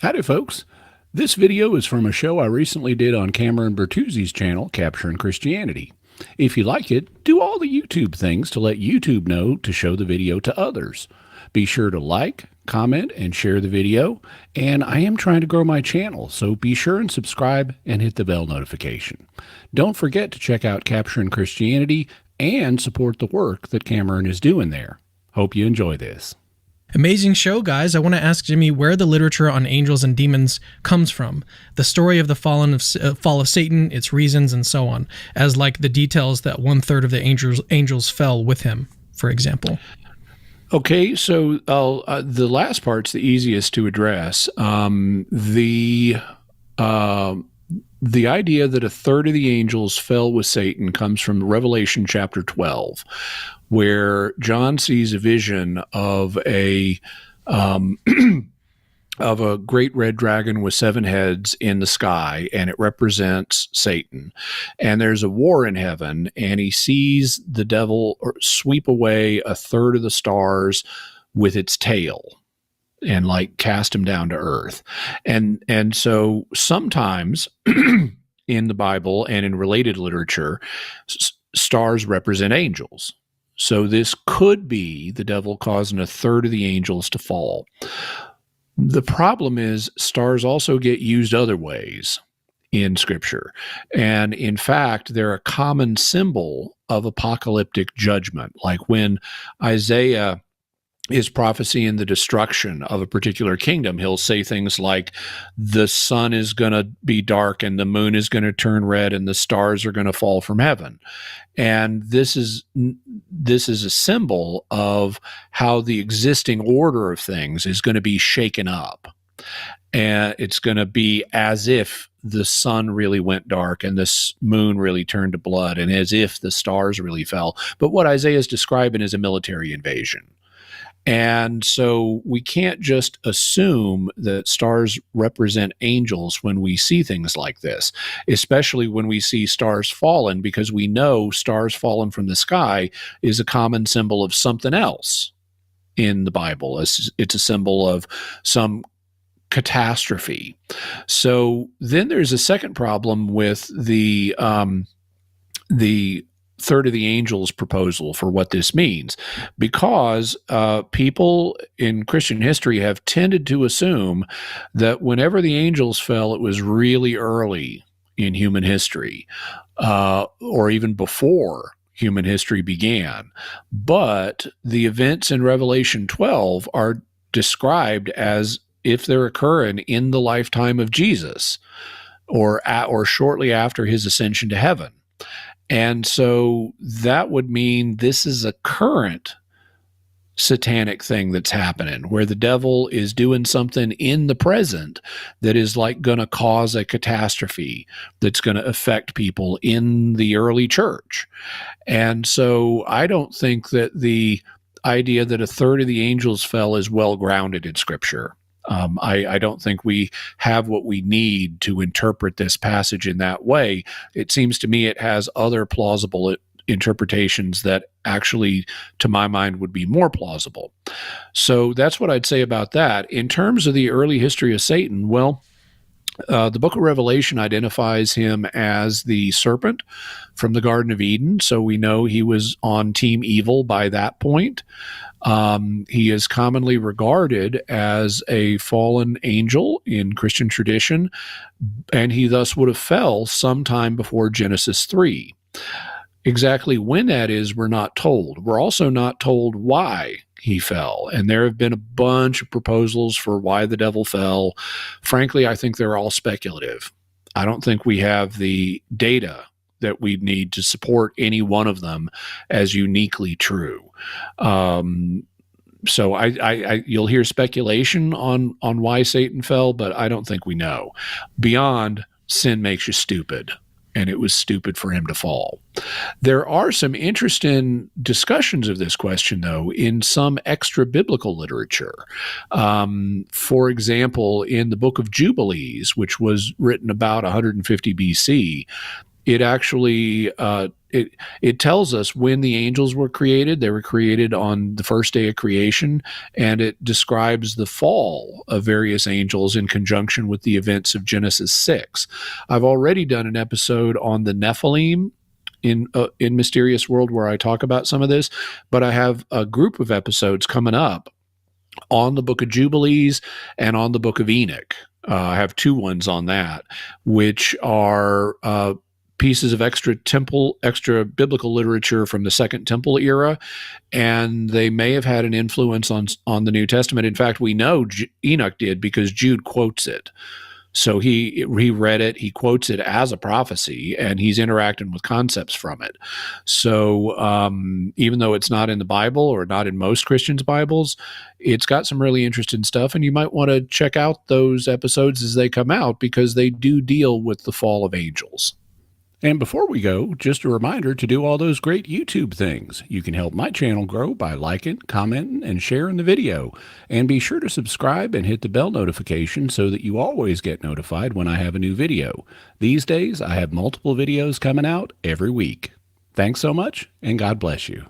Howdy, folks. This video is from a show I recently did on Cameron Bertuzzi's channel, Capturing Christianity. If you like it, do all the YouTube things to let YouTube know to show the video to others. Be sure to like, comment, and share the video. And I am trying to grow my channel, so be sure and subscribe and hit the bell notification. Don't forget to check out Capturing Christianity and support the work that Cameron is doing there. Hope you enjoy this. Amazing show, guys. I want to ask Jimmy where the literature on angels and demons comes from. The story of the fall of Satan, its reasons, and so on, as like the details that 1/3 of the angels fell with him, for example. Okay, so the last part's the easiest to address. The idea that 1/3 of the angels fell with Satan comes from Revelation chapter 12, where John sees a vision of a of a great red dragon with 7 heads in the sky, and it represents Satan. And there's a war in heaven, and he sees the devil sweep away 1/3 of the stars with its tail and like cast him down to earth. And so sometimes in the Bible and in related literature, stars represent angels. So this could be the devil causing 1/3 of the angels to fall. The problem is stars also get used other ways in Scripture. And in fact, they're a common symbol of apocalyptic judgment. Like when Isaiah is prophesying the destruction of a particular kingdom, he'll say things like, the sun is going to be dark and the moon is going to turn red and the stars are going to fall from heaven. And this is a symbol of how the existing order of things is going to be shaken up. And it's going to be as if the sun really went dark and the moon really turned to blood, and as if the stars really fell. But what Isaiah is describing is a military invasion. And so we can't just assume that stars represent angels when we see things like this, especially when we see stars fallen, because we know stars fallen from the sky is a common symbol of something else in the Bible. It's a symbol of some catastrophe. So then there's a second problem with the 1/3 of the angels proposal for what this means, because people in Christian history have tended to assume that whenever the angels fell, it was really early in human history, or even before human history began. But the events in Revelation 12 are described as if they're occurring in the lifetime of Jesus, or shortly after his ascension to heaven. And so that would mean this is a current satanic thing that's happening, where the devil is doing something in the present that is like going to cause a catastrophe that's going to affect people in the early church. And so I don't think that the idea that 1/3 of the angels fell is well grounded in Scripture. I don't think we have what we need to interpret this passage in that way. It seems to me it has other plausible interpretations that actually, to my mind, would be more plausible. So that's what I'd say about that. In terms of the early history of Satan, well, the book of Revelation identifies him as the serpent from the Garden of Eden, so we know he was on team evil by that point. He is commonly regarded as a fallen angel in Christian tradition, and he thus would have fell sometime before Genesis 3. Exactly when that is, we're not told. We're also not told why he fell, and there have been a bunch of proposals for why the devil fell. Frankly, I think they're all speculative. I don't think we have the data that we need to support any one of them as uniquely true. So you'll hear speculation on why Satan fell, but I don't think we know. Beyond, sin makes you stupid, and it was stupid for him to fall. There are some interesting discussions of this question, though, in some extra-biblical literature. For example, in the Book of Jubilees, which was written about 150 BC, it actually it tells us when the angels were created. They were created on the first day of creation, and it describes the fall of various angels in conjunction with the events of Genesis 6. I've already done an episode on the Nephilim in Mysterious World where I talk about some of this, but I have a group of episodes coming up on the Book of Jubilees and on the Book of Enoch. I have 2 ones on that, which are pieces of extra biblical literature from the Second Temple era, and they may have had an influence on the New Testament. In fact, we know Enoch did because Jude quotes it. So he read it, he quotes it as a prophecy, and he's interacting with concepts from it. So even though it's not in the Bible or not in most Christians' Bibles, it's got some really interesting stuff, and you might want to check out those episodes as they come out because they do deal with the fall of angels. And before we go, just a reminder to do all those great YouTube things. You can help my channel grow by liking, commenting, and sharing the video. And be sure to subscribe and hit the bell notification so that you always get notified when I have a new video. These days, I have multiple videos coming out every week. Thanks so much, and God bless you.